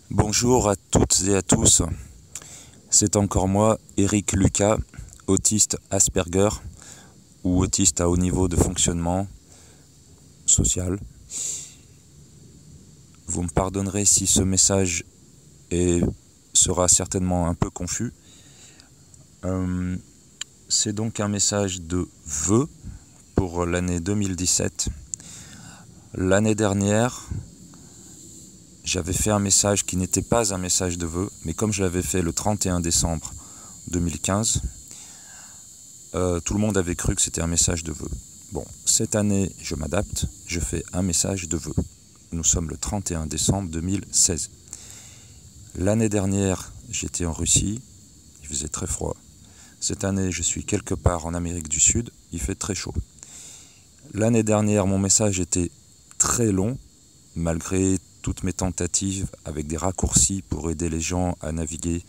Bonjour à toutes et à tous, c'est encore moi, Eric Lucas, autiste Asperger ou autiste à haut niveau de fonctionnement social. Vous me pardonnerez si ce message sera certainement un peu confus. C'est donc un message de vœux pour l'année 2017. L'année dernière, j'avais fait un message qui n'était pas un message de vœux, mais comme je l'avais fait le 31 décembre 2015, tout le monde avait cru que c'était un message de vœux. Bon, cette année, je m'adapte, je fais un message de vœux. Nous sommes le 31 décembre 2016. L'année dernière, j'étais en Russie, il faisait très froid. Cette année, je suis quelque part en Amérique du Sud, il fait très chaud. L'année dernière, mon message était très long, malgré toutes mes tentatives avec des raccourcis pour aider les gens à naviguer,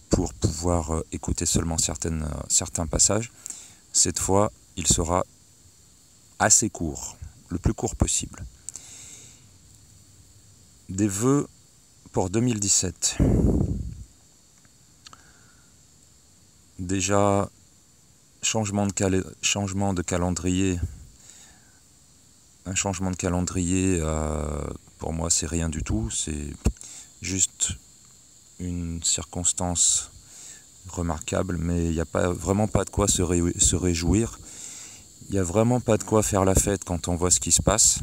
pour pouvoir écouter seulement certains passages. Cette fois, il sera assez court, le plus court possible. Des vœux pour 2017. Déjà, changement de calendrier. Un changement de calendrier, pour moi, c'est rien du tout. C'est juste une circonstance remarquable, mais il n'y a vraiment pas de quoi se réjouir. Il n'y a vraiment pas de quoi faire la fête quand on voit ce qui se passe.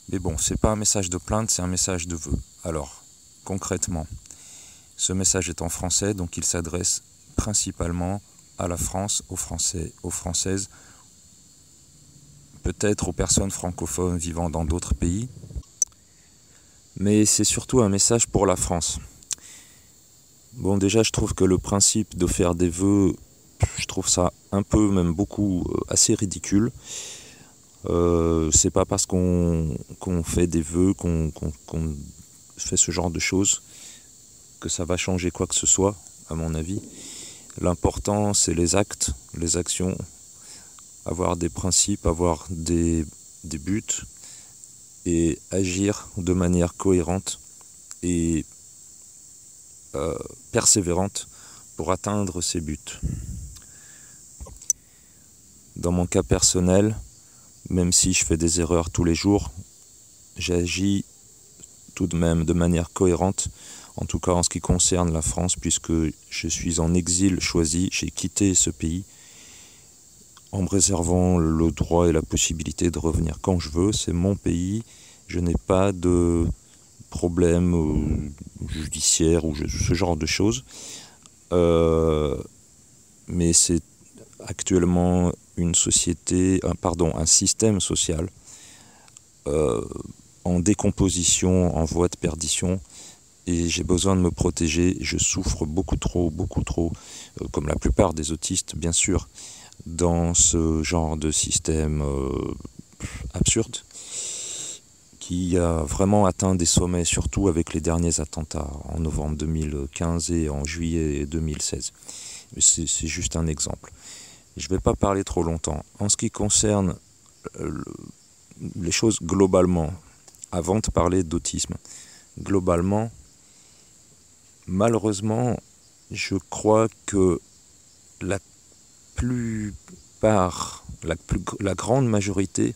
Mais bon, c'est pas un message de plainte, c'est un message de vœu. Alors, concrètement, ce message est en français, donc il s'adresse principalement à la France, aux Français, aux Françaises, peut-être aux personnes francophones vivant dans d'autres pays. Mais c'est surtout un message pour la France. Bon, déjà, je trouve que le principe de faire des vœux, je trouve ça un peu, même beaucoup, assez ridicule. C'est pas parce qu'on fait des vœux, qu'on fait ce genre de choses, que ça va changer quoi que ce soit, à mon avis. L'important, c'est les actes, les actions, avoir des principes, avoir des buts, et agir de manière cohérente et persévérante pour atteindre ces buts. Dans mon cas personnel, même si je fais des erreurs tous les jours, j'agis tout de même de manière cohérente, en tout cas en ce qui concerne la France, puisque je suis en exil choisi, j'ai quitté ce pays en me réservant le droit et la possibilité de revenir quand je veux. C'est mon pays, je n'ai pas de problème judiciaire ou ce genre de choses. Mais c'est actuellement un système social en décomposition, en voie de perdition, et j'ai besoin de me protéger. Je souffre beaucoup trop, comme la plupart des autistes, bien sûr, dans ce genre de système absurde, qui a vraiment atteint des sommets, surtout avec les derniers attentats en novembre 2015 et en juillet 2016. C'est juste un exemple. Je ne vais pas parler trop longtemps. En ce qui concerne les choses globalement, avant de parler d'autisme, globalement, malheureusement, je crois que la grande majorité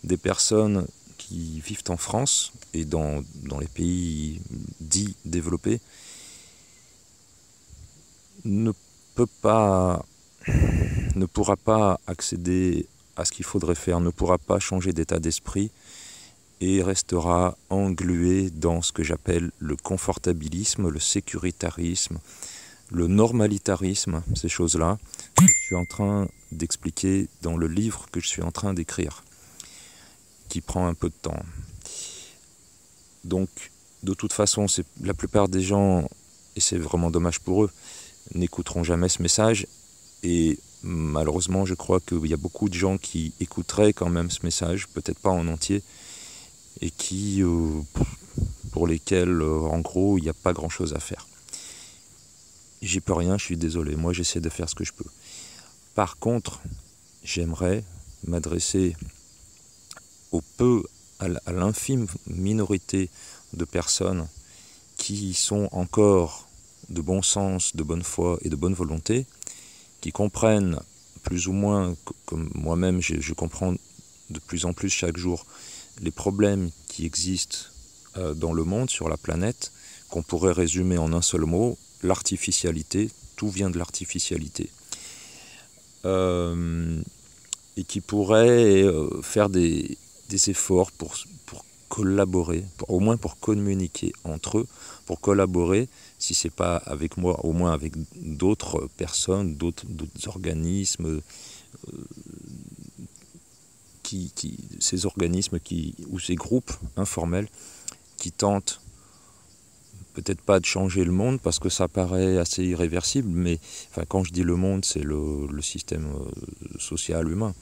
des personnes qui vivent en France et dans les pays dits développés ne pourra pas accéder à ce qu'il faudrait faire, ne pourra pas changer d'état d'esprit et restera englué dans ce que j'appelle le confortabilisme, le sécuritarisme, le normalitarisme, ces choses-là, que je suis en train d'expliquer dans le livre que je suis en train d'écrire, qui prend un peu de temps. Donc, de toute façon, la plupart des gens, et c'est vraiment dommage pour eux, n'écouteront jamais ce message, et malheureusement, je crois qu'il y a beaucoup de gens qui écouteraient quand même ce message, peut-être pas en entier, et pour lesquels, en gros, il n'y a pas grand-chose à faire. J'y peux rien, je suis désolé, moi j'essaie de faire ce que je peux. Par contre, j'aimerais m'adresser au peu à l'infime minorité de personnes qui sont encore de bon sens, de bonne foi et de bonne volonté, qui comprennent plus ou moins, comme moi-même je comprends de plus en plus chaque jour, les problèmes qui existent dans le monde, sur la planète, qu'on pourrait résumer en un seul mot, l'artificialité. Tout vient de l'artificialité. Et qui pourraient faire des efforts pour collaborer, au moins pour communiquer entre eux, pour collaborer, si ce n'est pas avec moi, au moins avec d'autres personnes, d'autres organismes, ces organismes ou ces groupes informels qui tentent peut-être pas de changer le monde parce que ça paraît assez irréversible, mais enfin, quand je dis le monde, c'est le système social humain,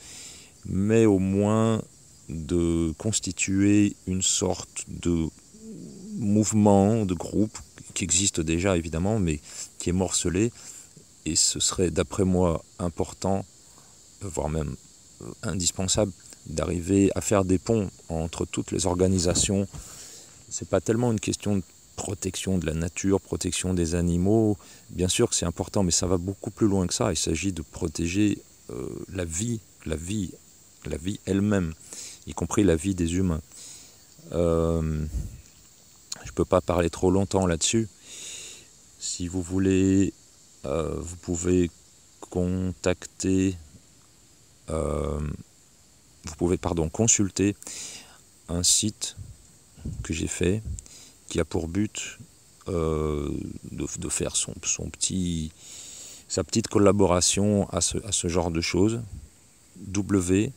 mais au moins de constituer une sorte de mouvement, de groupe qui existe déjà évidemment, mais qui est morcelé, et ce serait d'après moi important, voire même indispensable, d'arriver à faire des ponts entre toutes les organisations. C'est pas tellement une question de protection de la nature, protection des animaux, bien sûr que c'est important, mais ça va beaucoup plus loin que ça. Il s'agit de protéger la vie elle-même, y compris la vie des humains. Je ne peux pas parler trop longtemps là-dessus. Si vous voulez, vous pouvez contacter, consulter un site que j'ai fait, qui a pour but de faire sa petite collaboration à ce genre de choses. WNLDO.org.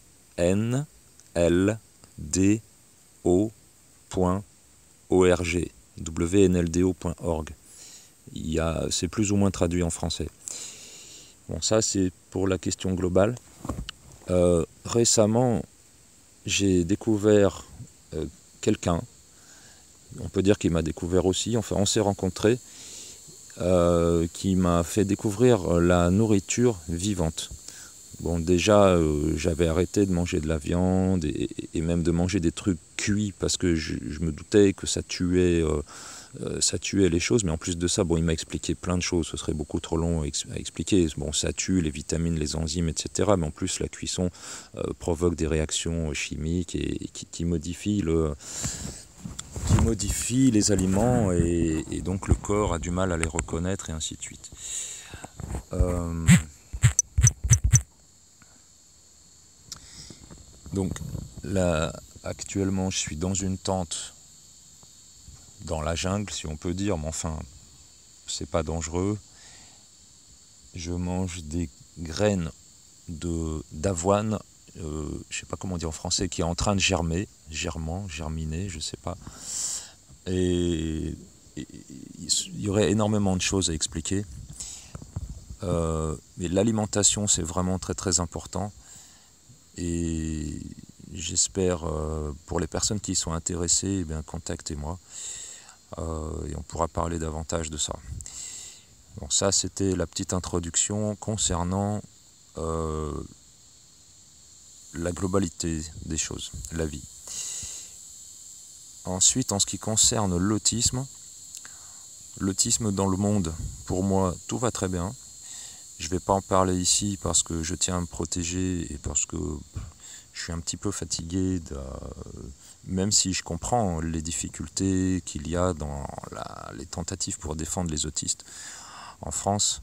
WNLDO.org. C'est plus ou moins traduit en français. Bon, ça c'est pour la question globale. Récemment, j'ai découvert quelqu'un, on peut dire qu'il m'a découvert aussi, enfin on s'est rencontrés, qui m'a fait découvrir la nourriture vivante. Bon, déjà, j'avais arrêté de manger de la viande et même de manger des trucs cuits parce que je me doutais que ça tuait les choses, mais en plus de ça, bon, il m'a expliqué plein de choses, ce serait beaucoup trop long à expliquer. Bon, ça tue les vitamines, les enzymes, etc. Mais en plus, la cuisson provoque des réactions chimiques et qui modifient les aliments et donc le corps a du mal à les reconnaître et ainsi de suite. Donc là, actuellement, je suis dans une tente dans la jungle, si on peut dire, mais enfin, c'est pas dangereux. Je mange des graines d'avoine, je sais pas comment dire en français, qui est en train de germiner, je sais pas. Et il y aurait énormément de choses à expliquer. Mais l'alimentation, c'est vraiment très très important. Et j'espère, pour les personnes qui y sont intéressées, eh bien, contactez-moi et on pourra parler davantage de ça. Bon, ça, c'était la petite introduction concernant la globalité des choses, la vie. Ensuite, en ce qui concerne l'autisme dans le monde, pour moi, tout va très bien. Je ne vais pas en parler ici parce que je tiens à me protéger et parce que je suis un petit peu fatigué, même si je comprends les difficultés qu'il y a dans les tentatives pour défendre les autistes en France.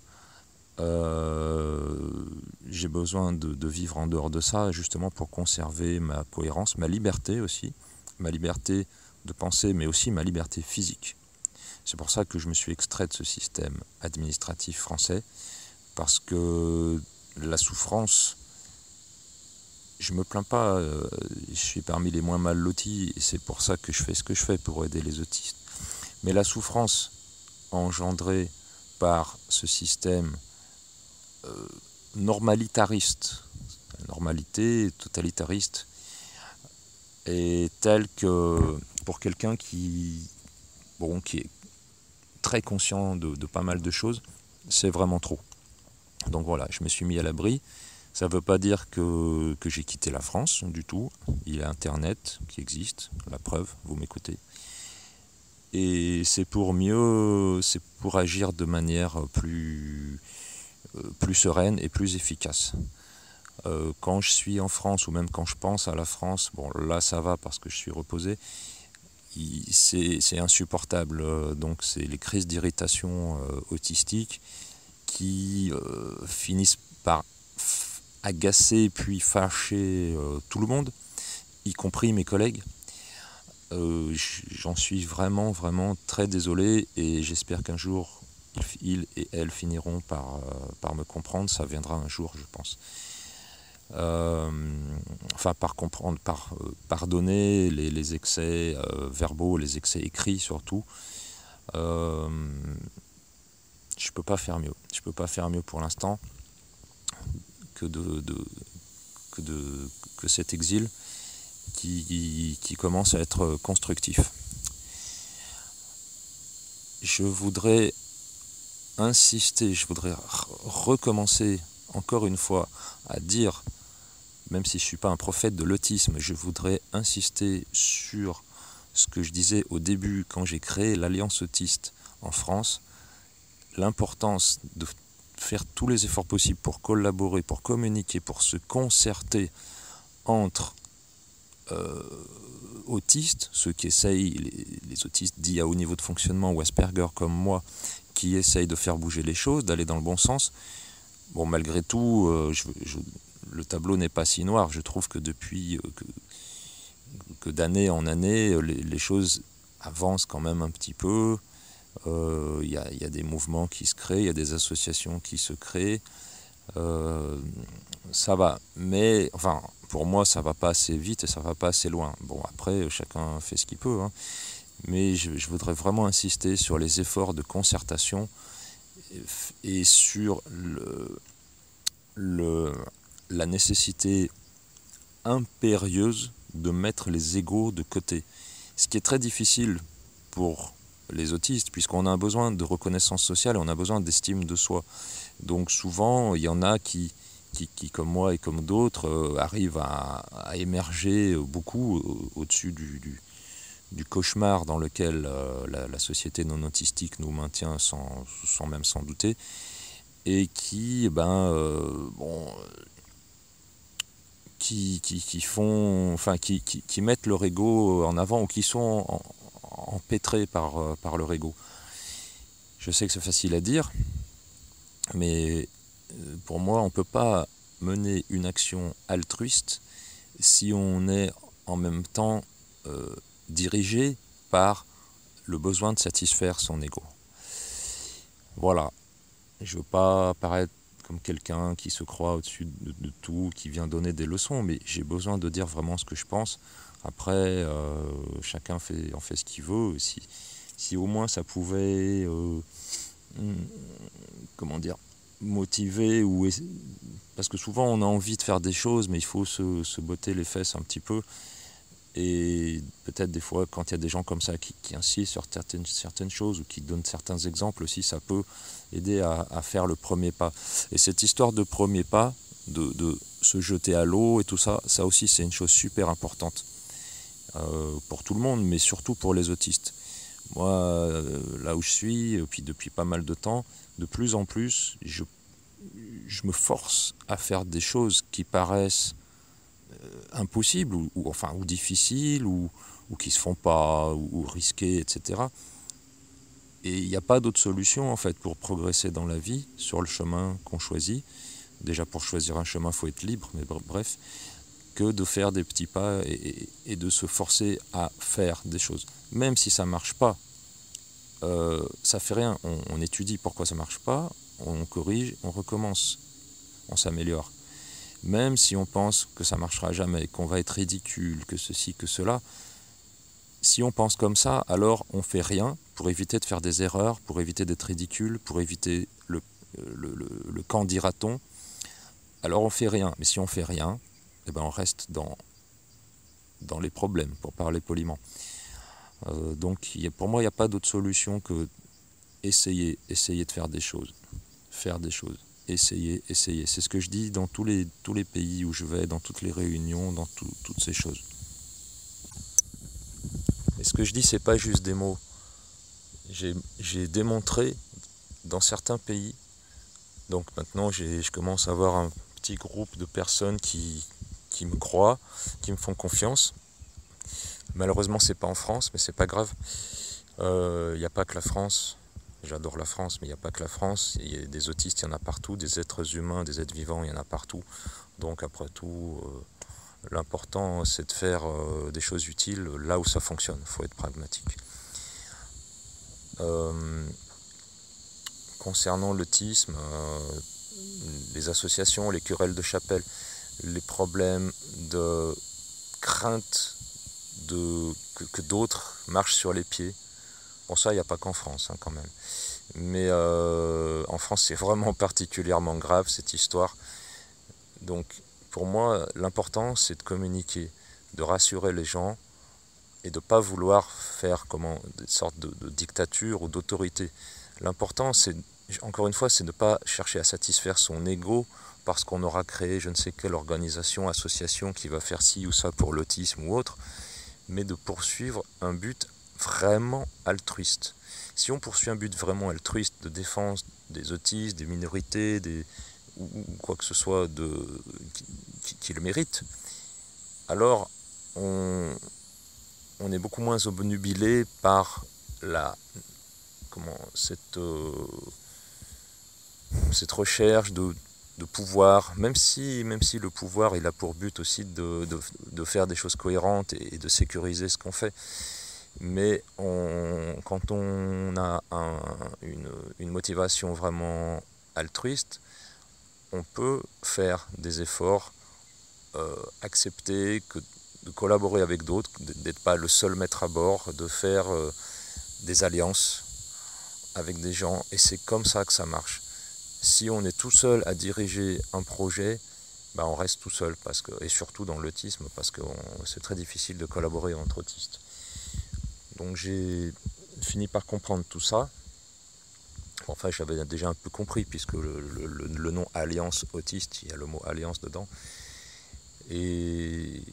J'ai besoin de vivre en dehors de ça, justement pour conserver ma cohérence, ma liberté aussi, ma liberté de penser, mais aussi ma liberté physique. C'est pour ça que je me suis extrait de ce système administratif français, parce que la souffrance, je me plains pas, je suis parmi les moins mal lotis, et c'est pour ça que je fais ce que je fais pour aider les autistes. Mais la souffrance engendrée par ce système normalitariste, la normalité totalitariste, est telle que pour quelqu'un qui est très conscient de pas mal de choses, c'est vraiment trop. Donc voilà, je me suis mis à l'abri Ça ne veut pas dire que j'ai quitté la France du tout. Il y a Internet qui existe, la preuve, vous m'écoutez. Et c'est pour agir de manière plus sereine et plus efficace. Quand je suis en France, ou même quand je pense à la France, bon là ça va parce que je suis reposé, c'est insupportable. Donc c'est les crises d'irritation autistique qui finissent par agacer puis fâcher tout le monde, y compris mes collègues. J'en suis vraiment très désolé et j'espère qu'un jour ils et elles finiront par me comprendre. Ça viendra un jour, je pense. Enfin, par comprendre, par pardonner les excès verbaux, les excès écrits surtout. Je peux pas faire mieux. Je peux pas faire mieux pour l'instant que cet exil qui commence à être constructif. Je voudrais insister, je voudrais recommencer encore une fois à dire, même si je ne suis pas un prophète de l'autisme, je voudrais insister sur ce que je disais au début quand j'ai créé l'Alliance Autiste en France, l'importance de faire tous les efforts possibles pour collaborer, pour communiquer, pour se concerter entre autistes, ceux qui essayent, les autistes dits à haut niveau de fonctionnement ou Asperger comme moi, qui essayent de faire bouger les choses, d'aller dans le bon sens. Bon, malgré tout, le tableau n'est pas si noir. Je trouve que depuis que d'année en année, les choses avancent quand même un petit peu. Il y a des mouvements qui se créent, il y a des associations qui se créent. Ça va, mais enfin, pour moi, ça va pas assez vite et ça va pas assez loin. Bon, après, chacun fait ce qu'il peut, hein. Mais je voudrais vraiment insister sur les efforts de concertation et sur la nécessité impérieuse de mettre les égos de côté. Ce qui est très difficile pour les autistes, puisqu'on a un besoin de reconnaissance sociale et on a besoin d'estime de soi. Donc souvent, il y en a qui comme moi et comme d'autres, arrivent à émerger beaucoup au-dessus du cauchemar dans lequel la société non autistique nous maintient sans même s'en douter, et qui font, enfin qui mettent leur ego en avant ou qui sont empêtrés par leur ego. Je sais que c'est facile à dire, mais pour moi, on ne peut pas mener une action altruiste si on est en même temps dirigé par le besoin de satisfaire son ego. Voilà. Je ne veux pas paraître comme quelqu'un qui se croit au-dessus de tout, qui vient donner des leçons, mais j'ai besoin de dire vraiment ce que je pense. Après, chacun en fait ce qu'il veut. Si au moins ça pouvait motiver, parce que souvent on a envie de faire des choses, mais il faut se botter les fesses un petit peu. Et peut-être des fois, quand il y a des gens comme ça qui insistent sur certaines choses ou qui donnent certains exemples aussi, ça peut aider à faire le premier pas. Et cette histoire de premier pas, de se jeter à l'eau et tout ça, ça aussi c'est une chose super importante pour tout le monde, mais surtout pour les autistes. Moi, là où je suis, et puis depuis pas mal de temps, de plus en plus, je me force à faire des choses qui paraissent impossibles ou difficiles ou qui se font pas ou risquées, etc. Et il n'y a pas d'autre solution en fait pour progresser dans la vie sur le chemin qu'on choisit. Déjà pour choisir un chemin, il faut être libre, mais bref, que de faire des petits pas et de se forcer à faire des choses. Même si ça ne marche pas, ça fait rien. On étudie pourquoi ça ne marche pas, on corrige, on recommence, on s'améliore. Même si on pense que ça ne marchera jamais, qu'on va être ridicule, que ceci, que cela, si on pense comme ça, alors on ne fait rien pour éviter de faire des erreurs, pour éviter d'être ridicule, pour éviter le qu'en dira-t-on. Alors on ne fait rien. Mais si on ne fait rien, eh ben on reste dans les problèmes, pour parler poliment. Donc pour moi, il n'y a pas d'autre solution que essayer de faire des choses. Faire des choses. essayez. C'est ce que je dis dans tous les pays où je vais, dans toutes les réunions, dans toutes ces choses. Et ce que je dis, c'est pas juste des mots. J'ai démontré dans certains pays, donc maintenant je commence à avoir un petit groupe de personnes qui me croient, qui me font confiance. Malheureusement, c'est pas en France, mais c'est pas grave. Il n'y a pas que la France. J'adore la France, mais il n'y a pas que la France. Il y a des autistes, il y en a partout. Des êtres humains, des êtres vivants, il y en a partout. Donc après tout, l'important c'est de faire des choses utiles là où ça fonctionne. Il faut être pragmatique. Concernant l'autisme, les associations, les querelles de chapelle, les problèmes de crainte que d'autres marchent sur les pieds. Bon, ça, il n'y a pas qu'en France, hein, quand même. Mais en France, c'est vraiment particulièrement grave, cette histoire. Donc, pour moi, l'important, c'est de communiquer, de rassurer les gens et de ne pas vouloir faire des sortes de dictature ou d'autorité. L'important, c'est, encore une fois, c'est de ne pas chercher à satisfaire son ego parce qu'on aura créé je ne sais quelle organisation, association qui va faire ci ou ça pour l'autisme ou autre, mais de poursuivre un but vraiment altruiste. Si on poursuit un but vraiment altruiste de défense des autistes, des minorités, ou quoi que ce soit qui le mérite, alors on est beaucoup moins obnubilé par cette recherche de pouvoir, même si le pouvoir il a pour but aussi de faire des choses cohérentes et de sécuriser ce qu'on fait. Mais quand on a une motivation vraiment altruiste, on peut faire des efforts, accepter de collaborer avec d'autres, d'être pas le seul maître à bord, de faire des alliances avec des gens, et c'est comme ça que ça marche. Si on est tout seul à diriger un projet, on reste tout seul, et surtout dans l'autisme, parce que c'est très difficile de collaborer entre autistes. Donc j'ai fini par comprendre tout ça. Enfin, j'avais déjà un peu compris, puisque le nom Alliance Autiste, il y a le mot Alliance dedans. Et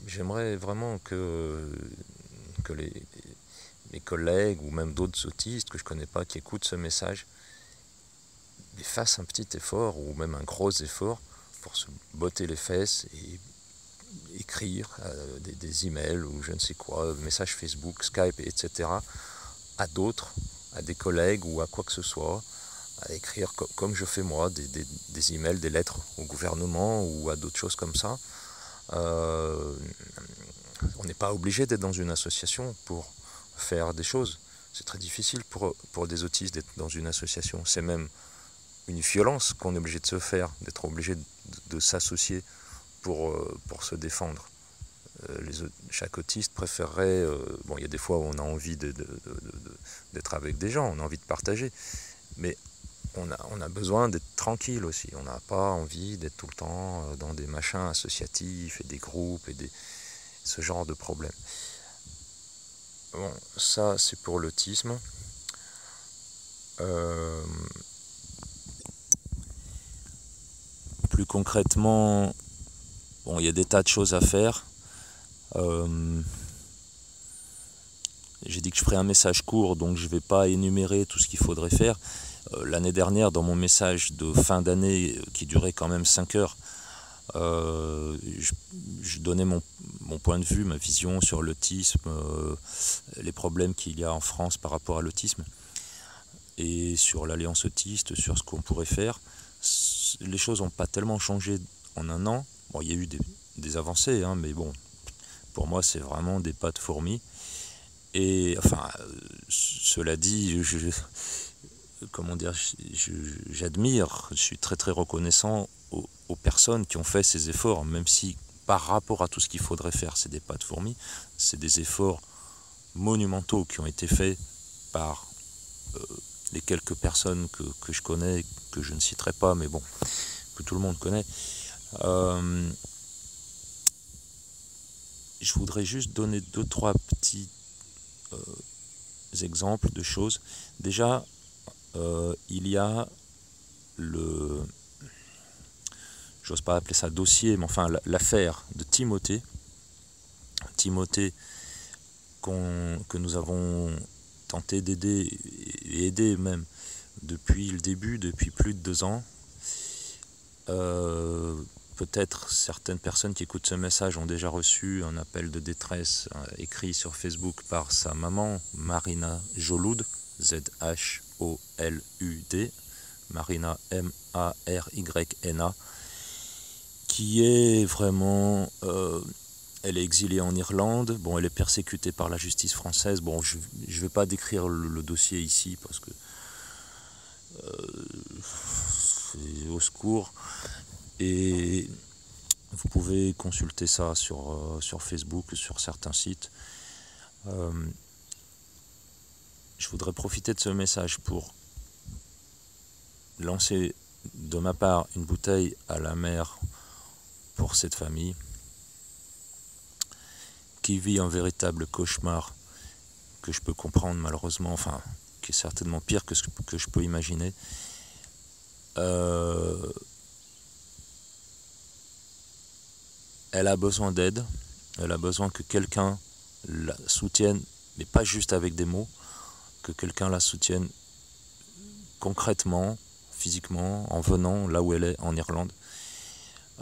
j'aimerais vraiment que mes collègues, ou même d'autres autistes que je ne connais pas, qui écoutent ce message, fassent un petit effort, ou même un gros effort, pour se botter les fesses et écrire des emails ou je ne sais quoi, messages Facebook, Skype, etc. à d'autres, à des collègues ou à quoi que ce soit, à écrire comme je fais moi, des emails, des lettres au gouvernement ou à d'autres choses comme ça. On n'est pas obligé d'être dans une association pour faire des choses. C'est très difficile pour des autistes d'être dans une association. C'est même une violence qu'on est obligé de se faire, d'être obligé de s'associer pour se défendre. Chaque autiste préférerait... il y a des fois où on a envie d'être avec des gens, on a envie de partager, mais on a besoin d'être tranquille aussi. On n'a pas envie d'être tout le temps dans des machins associatifs et des groupes et ce genre de problèmes. Bon, ça c'est pour l'autisme. Plus concrètement, il y a des tas de choses à faire. J'ai dit que je ferais un message court, donc je ne vais pas énumérer tout ce qu'il faudrait faire. L'année dernière, dans mon message de fin d'année, qui durait quand même 5 heures, je donnais mon point de vue, ma vision sur l'autisme, les problèmes qu'il y a en France par rapport à l'autisme, et sur l'Alliance Autiste, sur ce qu'on pourrait faire. Les choses n'ont pas tellement changé en un an. Bon, il y a eu des avancées, hein, mais bon, pour moi, c'est vraiment des pas de fourmis. Et enfin, cela dit, j'admire, je suis très très reconnaissant aux personnes qui ont fait ces efforts, même si par rapport à tout ce qu'il faudrait faire, c'est des pas de fourmis, c'est des efforts monumentaux qui ont été faits par les quelques personnes que je connais, que je ne citerai pas, mais bon, que tout le monde connaît. Je voudrais juste donner 2-3 petits exemples de choses. Déjà, il y a j'ose pas appeler ça dossier, mais enfin l'affaire de Timothée. Timothée que nous avons tenté d'aider, et aider même, depuis le début, depuis plus de 2 ans. Peut-être certaines personnes qui écoutent ce message ont déjà reçu un appel de détresse écrit sur Facebook par sa maman, Marina Jolud, Z-H-O-L-U-D, Marina M-A-R-Y-N-A, qui est vraiment... elle est exilée en Irlande. Bon, elle est persécutée par la justice française. Bon, je ne vais pas décrire le dossier ici parce que c'est au secours. Et vous pouvez consulter ça sur Facebook, sur certains sites. Je voudrais profiter de ce message pour lancer de ma part une bouteille à la mer pour cette famille qui vit un véritable cauchemar que je peux comprendre malheureusement, enfin qui est certainement pire que ce que je peux imaginer. Elle a besoin d'aide, elle a besoin que quelqu'un la soutienne, mais pas juste avec des mots, que quelqu'un la soutienne concrètement, physiquement, en venant là où elle est, en Irlande.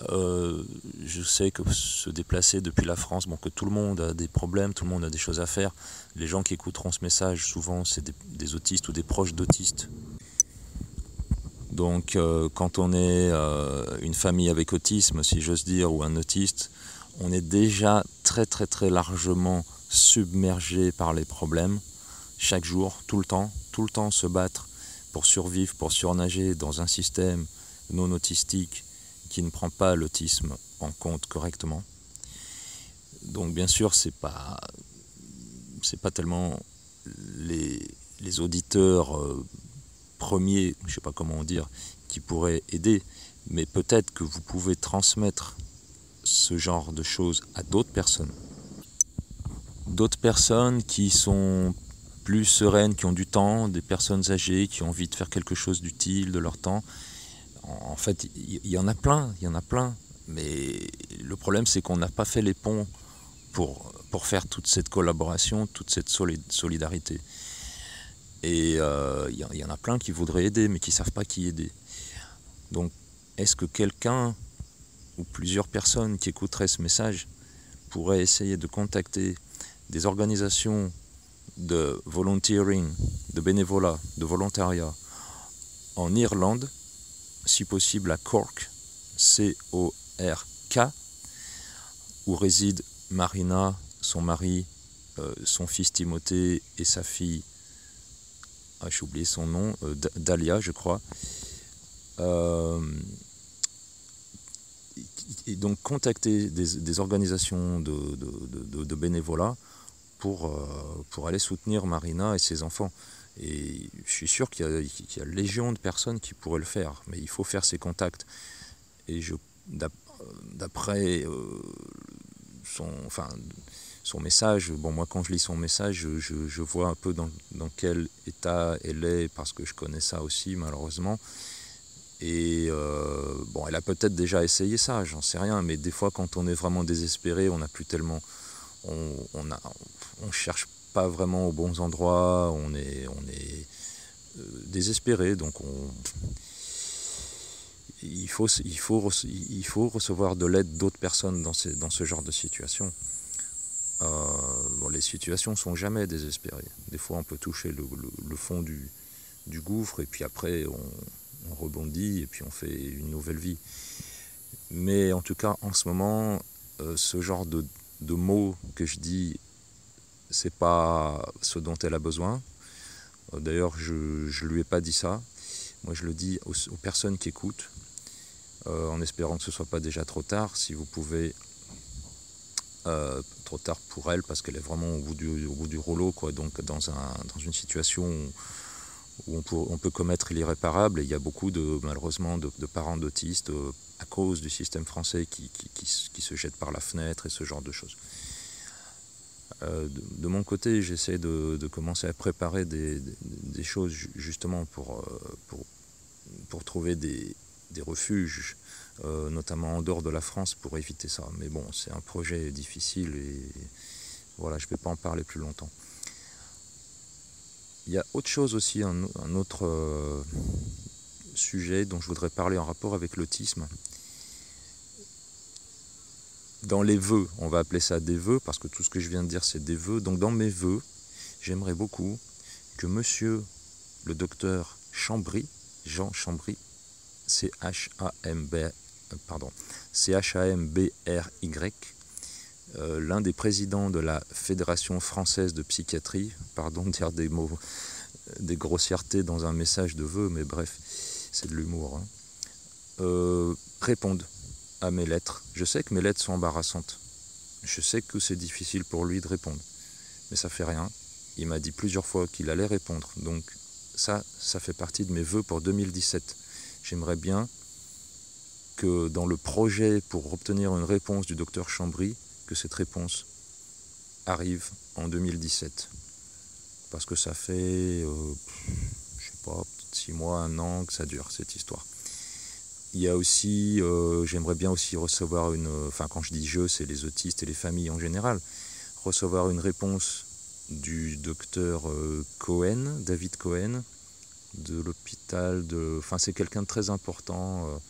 Je sais que se déplacer depuis la France, bon, que tout le monde a des problèmes, tout le monde a des choses à faire. Les gens qui écouteront ce message, souvent, c'est des autistes ou des proches d'autistes. Donc, quand on est une famille avec autisme, si j'ose dire, ou un autiste, on est déjà très très très largement submergé par les problèmes, chaque jour, tout le temps se battre pour survivre, pour surnager dans un système non autistique qui ne prend pas l'autisme en compte correctement. Donc bien sûr, c'est pas tellement les auditeurs premiers, je sais pas comment dire, qui pourraient aider, mais peut-être que vous pouvez transmettre ce genre de choses à d'autres personnes. D'autres personnes qui sont plus sereines, qui ont du temps, des personnes âgées qui ont envie de faire quelque chose d'utile de leur temps. En fait, il y en a plein, mais le problème c'est qu'on n'a pas fait les ponts pour faire toute cette collaboration, toute cette solidarité. Et il y en a plein qui voudraient aider, mais qui ne savent pas qui aider. Donc, est-ce que quelqu'un ou plusieurs personnes qui écouteraient ce message pourraient essayer de contacter des organisations de volunteering, de bénévolat, de volontariat en Irlande, si possible à Cork, C-O-R-K, où résident Marina, son mari, son fils Timothée et sa fille, j'ai oublié son nom, Dahlia, je crois. Et donc contacter des organisations de bénévolat pour aller soutenir Marina et ses enfants. Et je suis sûr qu'il y a légion de personnes qui pourraient le faire, mais il faut faire ces contacts. Et d'après son message, bon, moi quand je lis son message, je vois un peu dans quel état elle est, parce que je connais ça aussi malheureusement. Et bon, elle a peut-être déjà essayé ça, j'en sais rien, mais des fois quand on est vraiment désespéré, on n'a plus tellement, on cherche pas vraiment aux bons endroits, on est désespéré, donc il faut recevoir de l'aide d'autres personnes dans ce genre de situation. Bon, les situations sont jamais désespérées. Des fois, on peut toucher le fond du gouffre, et puis après, on rebondit, et puis on fait une nouvelle vie. Mais en tout cas, en ce moment, ce genre de mots que je dis, c'est pas ce dont elle a besoin. D'ailleurs, je lui ai pas dit ça. Moi, je le dis aux personnes qui écoutent, en espérant que ce soit pas déjà trop tard. Si vous pouvez, trop tard pour elle, parce qu'elle est vraiment au bout du rouleau, quoi. Donc, dans une situation où on peut commettre l'irréparable. Et il y a beaucoup malheureusement de parents d'autistes à cause du système français qui se jettent par la fenêtre et ce genre de choses. De mon côté, j'essaie de commencer à préparer des choses justement pour pour trouver des refuges, notamment en dehors de la France, pour éviter ça. Mais bon, c'est un projet difficile et voilà, je ne vais pas en parler plus longtemps. Il y a autre chose aussi, un autre sujet dont je voudrais parler en rapport avec l'autisme. Dans les vœux, on va appeler ça des vœux, parce que tout ce que je viens de dire, c'est des vœux. Donc dans mes vœux, j'aimerais beaucoup que monsieur le docteur Chambry, Jean Chambry, C-H-A-M-B-R-Y, l'un des présidents de la Fédération française de psychiatrie, pardon de dire des mots, des grossièretés dans un message de vœux, mais bref, c'est de l'humour, répondent à mes lettres. Je sais que mes lettres sont embarrassantes. Je sais que c'est difficile pour lui de répondre. Mais ça fait rien. Il m'a dit plusieurs fois qu'il allait répondre. Donc ça fait partie de mes vœux pour 2017. J'aimerais bien que dans le projet pour obtenir une réponse du docteur Chambry, que cette réponse arrive en 2017. Parce que ça fait, je sais pas, peut-être 6 mois, 1 an que ça dure cette histoire. Il y a aussi, j'aimerais bien aussi recevoir quand je dis je, c'est les autistes et les familles en général, recevoir une réponse du docteur Cohen, David Cohen, de l'hôpital c'est quelqu'un de très important,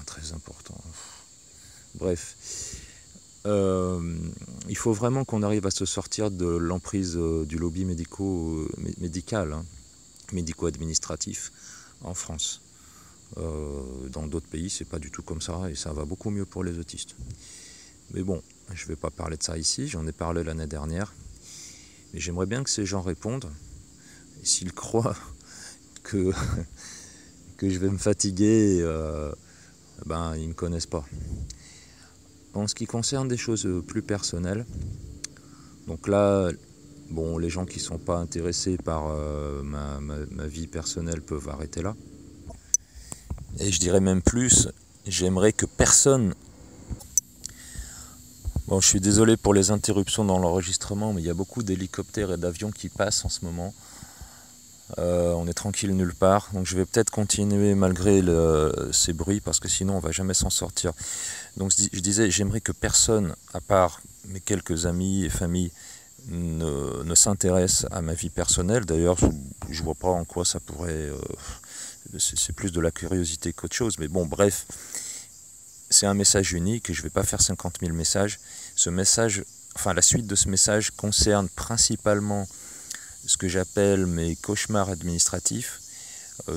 très important, bref. Il faut vraiment qu'on arrive à se sortir de l'emprise du lobby médical, médico-administratif en France. Dans d'autres pays, c'est pas du tout comme ça et ça va beaucoup mieux pour les autistes. Mais bon, je vais pas parler de ça ici, j'en ai parlé l'année dernière. Mais j'aimerais bien que ces gens répondent. Et s'ils croient que je vais me fatiguer, ils me connaissent pas. En ce qui concerne des choses plus personnelles, donc là, bon, les gens qui sont pas intéressés par ma vie personnelle peuvent arrêter là. Et je dirais même plus, j'aimerais que personne... Bon, je suis désolé pour les interruptions dans l'enregistrement, mais il y a beaucoup d'hélicoptères et d'avions qui passent en ce moment. On est tranquille nulle part, donc je vais peut-être continuer malgré ces bruits, parce que sinon on va jamais s'en sortir. Donc je disais, j'aimerais que personne, à part mes quelques amis et familles, ne s'intéresse à ma vie personnelle. D'ailleurs, je vois pas en quoi ça pourrait... c'est plus de la curiosité qu'autre chose, mais bon, bref, c'est un message unique et je ne vais pas faire 50 000 messages. Ce message, la suite de ce message concerne principalement ce que j'appelle mes cauchemars administratifs.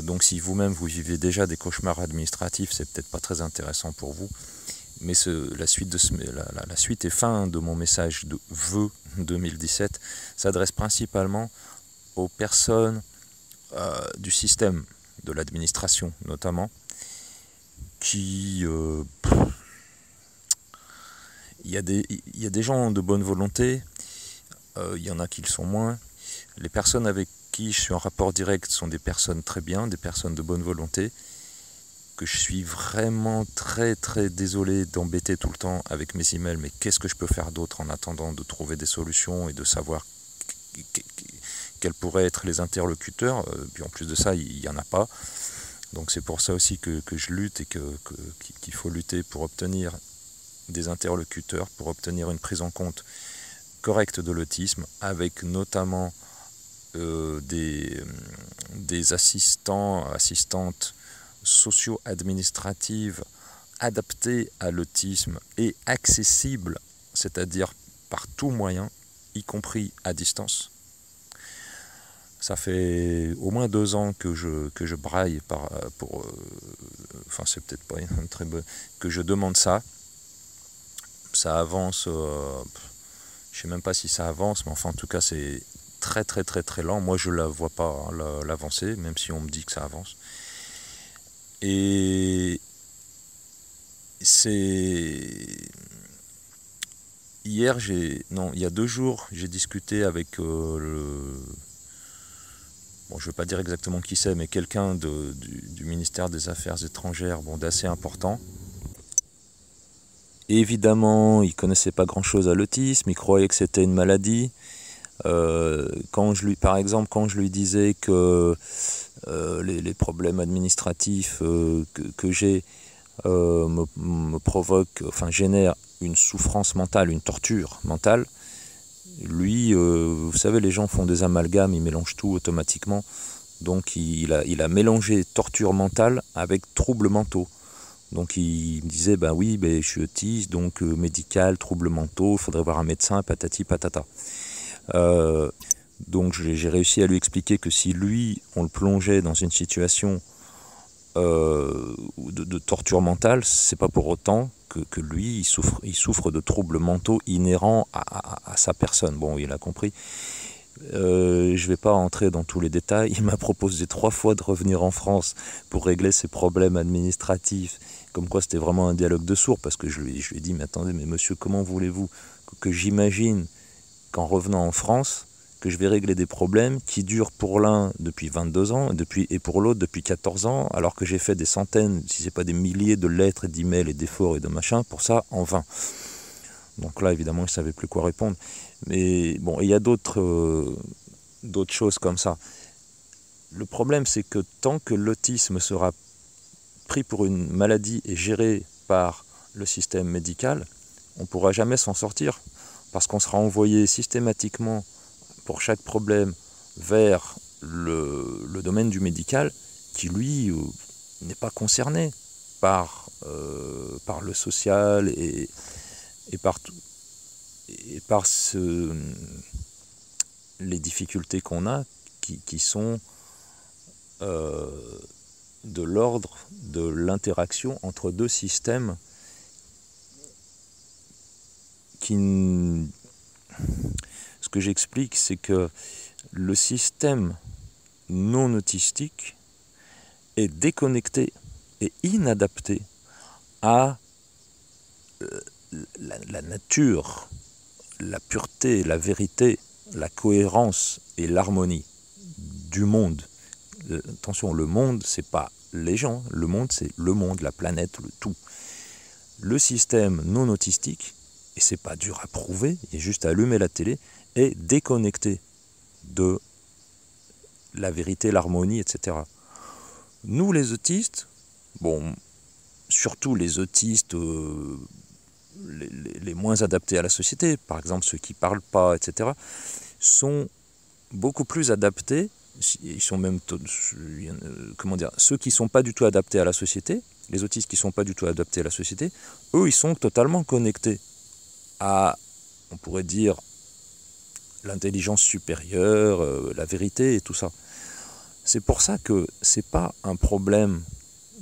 Donc si vous-même vous vivez déjà des cauchemars administratifs, c'est peut-être pas très intéressant pour vous. Mais la suite et fin de mon message de vœux 2017 s'adresse principalement aux personnes du système, de l'administration notamment, qui... il y a des gens de bonne volonté, il y en a qui le sont moins. Les personnes avec qui je suis en rapport direct sont des personnes très bien, des personnes de bonne volonté, que je suis vraiment très très désolé d'embêter tout le temps avec mes emails, mais qu'est-ce que je peux faire d'autre en attendant de trouver des solutions et de savoir quels pourraient être les interlocuteurs. Puis en plus de ça, il n'y en a pas. Donc c'est pour ça aussi que je lutte et qu'il faut lutter pour obtenir des interlocuteurs, pour obtenir une prise en compte correcte de l'autisme, avec notamment des assistantes socio-administratives adaptées à l'autisme et accessibles, c'est-à-dire par tout moyen, y compris à distance. Ça fait au moins 2 ans que je braille c'est peut-être pas une très bonne, que je demande ça. Ça avance, je sais même pas si ça avance, mais enfin en tout cas c'est très très très très lent. Moi je la vois pas l'avancée, même si on me dit que ça avance. Et c'est... il y a 2 jours, j'ai discuté avec bon, je ne vais pas dire exactement qui c'est, mais quelqu'un du ministère des Affaires étrangères, d'assez important. Et évidemment, il ne connaissait pas grand-chose à l'autisme, il croyait que c'était une maladie. Par exemple, quand je lui disais que les problèmes administratifs que j'ai me provoquent, enfin génèrent une souffrance mentale, une torture mentale, lui, vous savez, les gens font des amalgames, ils mélangent tout automatiquement. Donc il a mélangé torture mentale avec troubles mentaux. Donc il me disait, ben oui, je suis autiste, donc médical, troubles mentaux, il faudrait voir un médecin, patati patata. Donc j'ai réussi à lui expliquer que si lui, on le plongeait dans une situation de torture mentale, c'est pas pour autant que lui, il souffre de troubles mentaux inhérents à sa personne. Bon, il a compris. Je vais pas entrer dans tous les détails. Il m'a proposé 3 fois de revenir en France pour régler ses problèmes administratifs. Comme quoi c'était vraiment un dialogue de sourds, parce que je lui ai dit, mais attendez, mais monsieur, comment voulez-vous que j'imagine qu'en revenant en France, que je vais régler des problèmes qui durent pour l'un depuis 22 ans et pour l'autre depuis 14 ans, alors que j'ai fait des centaines, si ce n'est pas des milliers de lettres et d'emails et d'efforts et de machins, pour ça en vain. Donc là, évidemment, je ne savais plus quoi répondre. Mais bon, il y a d'autres choses comme ça. Le problème, c'est que tant que l'autisme sera pris pour une maladie et géré par le système médical, on ne pourra jamais s'en sortir. Parce qu'on sera envoyé systématiquement pour chaque problème vers le domaine du médical qui, lui, n'est pas concerné par le social et par les difficultés qu'on a qui sont de l'ordre de l'interaction entre deux systèmes ce que j'explique, c'est que le système non autistique est déconnecté et inadapté à la nature, la pureté, la vérité, la cohérence et l'harmonie du monde. Attention, le monde, c'est pas les gens, le monde, c'est le monde, la planète, le tout. Le système non autistique, et c'est pas dur à prouver, il y a juste à allumer la télé, est déconnecté de la vérité, l'harmonie, etc. Nous, les autistes, bon, surtout les autistes les moins adaptés à la société, par exemple ceux qui ne parlent pas, etc., sont beaucoup plus adaptés, ils sont même, ceux qui ne sont pas du tout adaptés à la société, les autistes qui ne sont pas du tout adaptés à la société, eux, ils sont totalement connectés à, on pourrait dire, l'intelligence supérieure, la vérité et tout ça. C'est pour ça que c'est pas un problème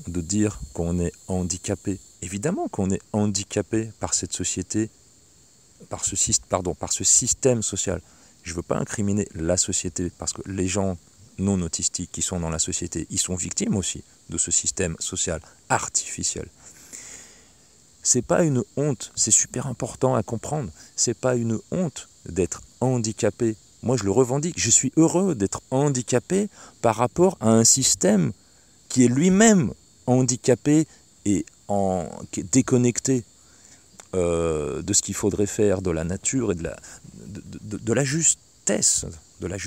de dire qu'on est handicapé. Évidemment qu'on est handicapé par cette société, par ce système social. Je ne veux pas incriminer la société, parce que les gens non autistiques qui sont dans la société, ils sont victimes aussi de ce système social artificiel. C'est pas une honte, c'est super important à comprendre. C'est pas une honte d'être handicapé. Moi, je le revendique. Je suis heureux d'être handicapé par rapport à un système qui est lui-même handicapé et qui est déconnecté de ce qu'il faudrait faire, de la nature et de la justesse, de la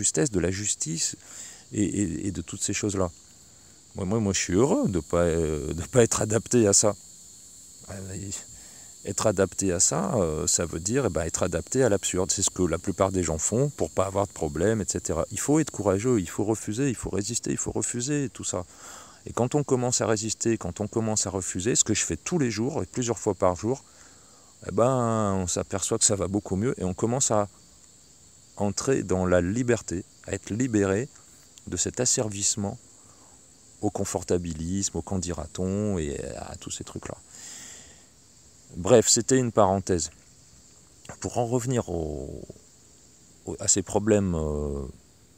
justice et de toutes ces choses-là. Moi, je suis heureux de ne pas être adapté à ça. Être adapté à ça, ça veut dire être adapté à l'absurde. C'est ce que la plupart des gens font pour ne pas avoir de problème, etc. Il faut être courageux, il faut refuser, il faut résister, il faut refuser, tout ça. Et quand on commence à résister, quand on commence à refuser, ce que je fais tous les jours et plusieurs fois par jour, on s'aperçoit que ça va beaucoup mieux et on commence à entrer dans la liberté, à être libéré de cet asservissement au confortabilisme, au qu'en dira-t-on et à tous ces trucs-là. Bref, c'était une parenthèse. Pour en revenir à ces problèmes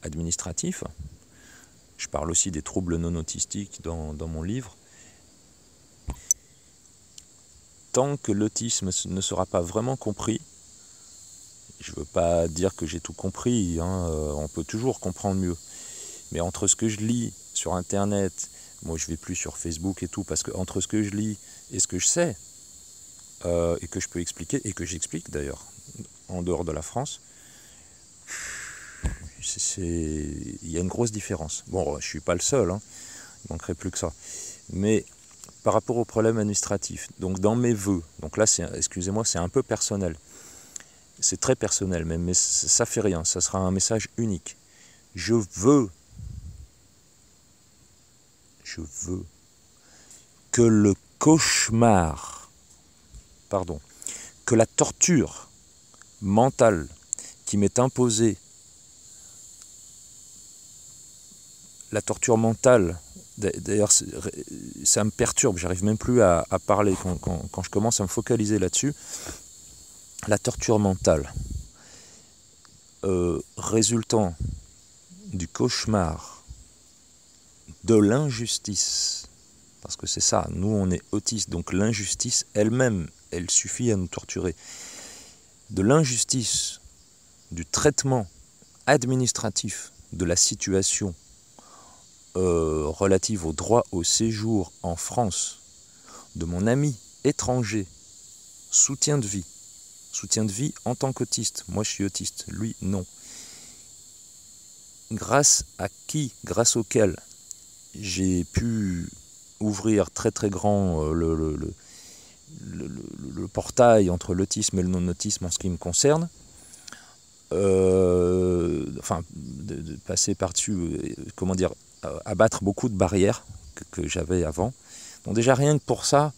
administratifs, je parle aussi des troubles non autistiques dans mon livre. Tant que l'autisme ne sera pas vraiment compris, je ne veux pas dire que j'ai tout compris, on peut toujours comprendre mieux. Mais entre ce que je lis sur Internet, moi je ne vais plus sur Facebook et tout, parce que entre ce que je lis et ce que je sais, et que je peux expliquer, et que j'explique d'ailleurs, en dehors de la France, Il y a une grosse différence. Bon, je ne suis pas le seul, hein, il manquerait plus que ça. Mais par rapport au problème administratif, donc dans mes vœux, donc là, excusez-moi, c'est un peu personnel. C'est très personnel même, mais ça fait rien, ça sera un message unique. Je veux que le cauchemar, que la torture mentale qui m'est imposée, la torture mentale, d'ailleurs ça me perturbe, j'arrive même plus à parler quand je commence à me focaliser là-dessus, la torture mentale résultant du cauchemar, de l'injustice, parce que c'est ça, nous on est autistes, donc l'injustice elle-même, elle suffit à nous torturer, de l'injustice, du traitement administratif de la situation relative au droit au séjour en France, de mon ami étranger, soutien de vie en tant qu'autiste, moi je suis autiste, lui non, grâce auquel j'ai pu ouvrir très très grand le portail entre l'autisme et le non-autisme en ce qui me concerne, de passer par-dessus, abattre beaucoup de barrières que j'avais avant. Donc déjà rien que pour ça,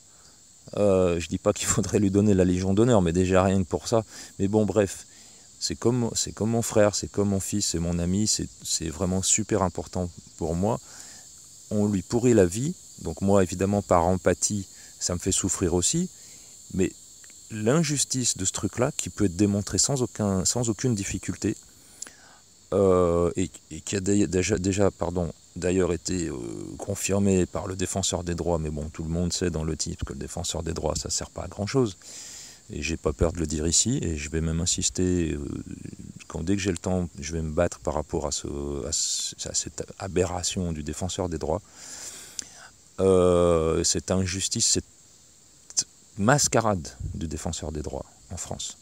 je dis pas qu'il faudrait lui donner la Légion d'honneur, mais déjà rien que pour ça. Mais bon, bref, c'est comme mon frère, c'est comme mon fils, c'est mon ami, c'est vraiment super important pour moi. On lui pourrit la vie, donc moi évidemment par empathie, ça me fait souffrir aussi, mais l'injustice de ce truc-là, qui peut être démontré sans aucune difficulté, et qui a d'ailleurs été confirmé par le défenseur des droits, mais bon, tout le monde sait dans l'autisme que le défenseur des droits, ça ne sert pas à grand-chose, et j'ai pas peur de le dire ici, et je vais même insister, dès que j'ai le temps, je vais me battre par rapport à cette aberration du défenseur des droits, cette injustice, cette mascarade du défenseur des droits en France.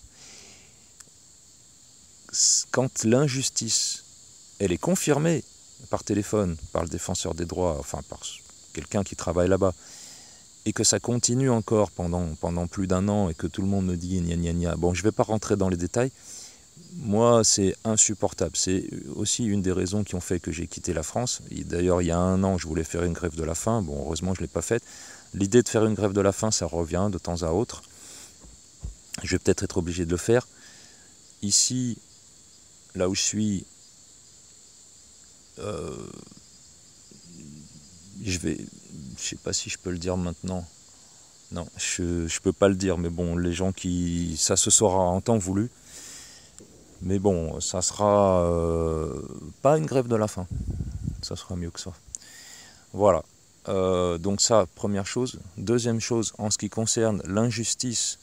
Quand l'injustice, elle est confirmée par téléphone, par le défenseur des droits, enfin par quelqu'un qui travaille là-bas, et que ça continue encore pendant plus d'un an, et que tout le monde me dit gna gna gna, bon, je ne vais pas rentrer dans les détails, moi c'est insupportable. C'est aussi une des raisons qui ont fait que j'ai quitté la France. Et d'ailleurs, il y a un an, je voulais faire une grève de la faim, bon, heureusement je ne l'ai pas faite. L'idée de faire une grève de la faim, ça revient de temps à autre. Je vais peut-être être obligé de le faire. Ici, là où je suis, je sais pas si je peux le dire maintenant. Non, je peux pas le dire, mais bon, les gens ça se saura en temps voulu. Mais bon, ça sera pas une grève de la faim. Ça sera mieux que ça. Voilà. Donc ça, première chose. Deuxième chose, en ce qui concerne l'injustice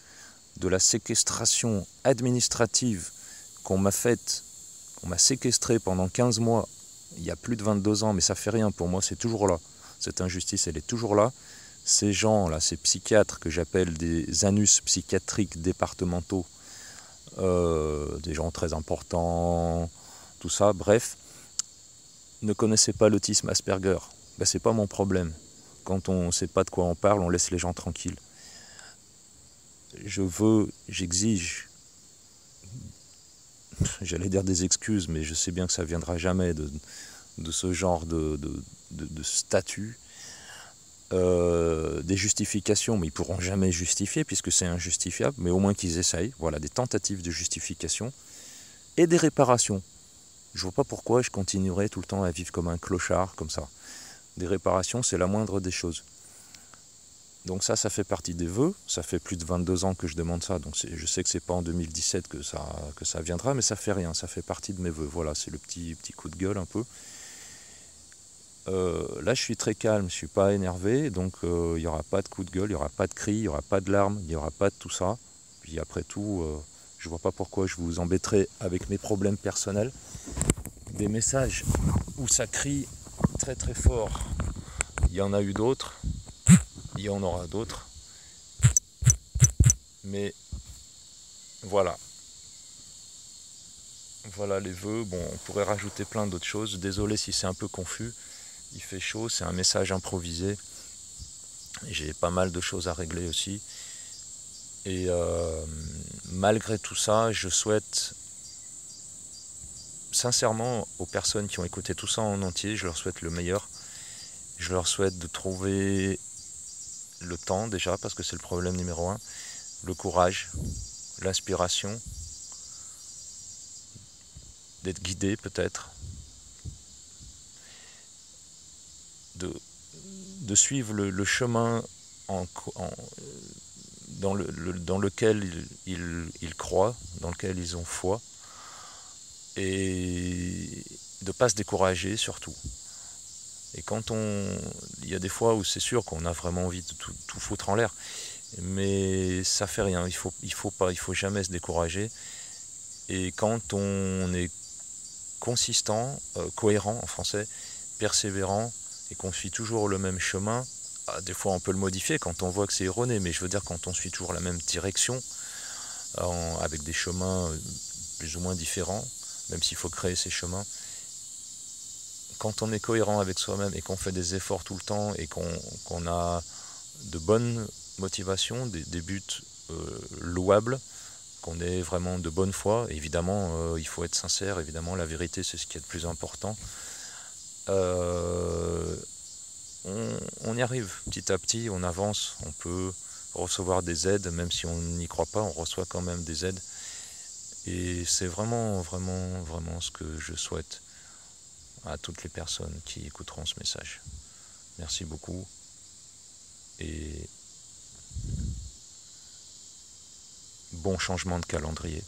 de la séquestration administrative qu'on m'a faite, qu'on m'a séquestré pendant 15 mois, il y a plus de 22 ans, mais ça fait rien pour moi, c'est toujours là. Cette injustice, elle est toujours là. Ces gens-là, ces psychiatres que j'appelle des anus psychiatriques départementaux, des gens très importants, tout ça, bref, ne connaissaient pas l'autisme Asperger. Ben, c'est pas mon problème. Quand on ne sait pas de quoi on parle, on laisse les gens tranquilles. J'exige, j'allais dire des excuses, mais je sais bien que ça ne viendra jamais de ce genre de statut, des justifications, mais ils ne pourront jamais justifier puisque c'est injustifiable, mais au moins qu'ils essayent, voilà, des tentatives de justification et des réparations. Je ne vois pas pourquoi je continuerai tout le temps à vivre comme un clochard, comme ça. Des réparations, c'est la moindre des choses. Donc ça fait partie des vœux, ça fait plus de 22 ans que je demande ça, donc je sais que c'est pas en 2017 que ça viendra, mais ça fait rien, ça fait partie de mes vœux. Voilà, c'est le petit coup de gueule un peu. Là je suis très calme, je suis pas énervé, donc il n'y aura pas de coup de gueule, il n'y aura pas de cris, il n'y aura pas de larmes, il n'y aura pas de tout ça. Puis après tout, je vois pas pourquoi je vous embêterai avec mes problèmes personnels. Des messages où ça crie très très fort, il y en a eu d'autres, il y en aura d'autres, mais voilà. Voilà les vœux. Bon, on pourrait rajouter plein d'autres choses. Désolé si c'est un peu confus. Il fait chaud, c'est un message improvisé. J'ai pas mal de choses à régler aussi. Et malgré tout ça, je souhaite sincèrement aux personnes qui ont écouté tout ça en entier, je leur souhaite le meilleur. Je leur souhaite de trouver le temps déjà, parce que c'est le problème numéro 1, le courage, l'inspiration, d'être guidé peut-être, de suivre le chemin dans lequel ils croient, dans lequel ils ont foi, et de ne pas se décourager surtout. Et il y a des fois où c'est sûr qu'on a vraiment envie de tout foutre en l'air, mais ça fait rien, il faut jamais se décourager. Et quand on est consistant, cohérent en français, persévérant, et qu'on suit toujours le même chemin, des fois on peut le modifier quand on voit que c'est erroné, mais je veux dire quand on suit toujours la même direction, avec des chemins plus ou moins différents, même s'il faut créer ces chemins, quand on est cohérent avec soi-même et qu'on fait des efforts tout le temps et qu'on a de bonnes motivations, des buts louables, qu'on ait vraiment de bonne foi, évidemment il faut être sincère, évidemment la vérité c'est ce qui est le plus important, on y arrive petit à petit, on avance, on peut recevoir des aides, même si on n'y croit pas, on reçoit quand même des aides, et c'est vraiment ce que je souhaite à toutes les personnes qui écouteront ce message. Merci beaucoup et bon changement de calendrier.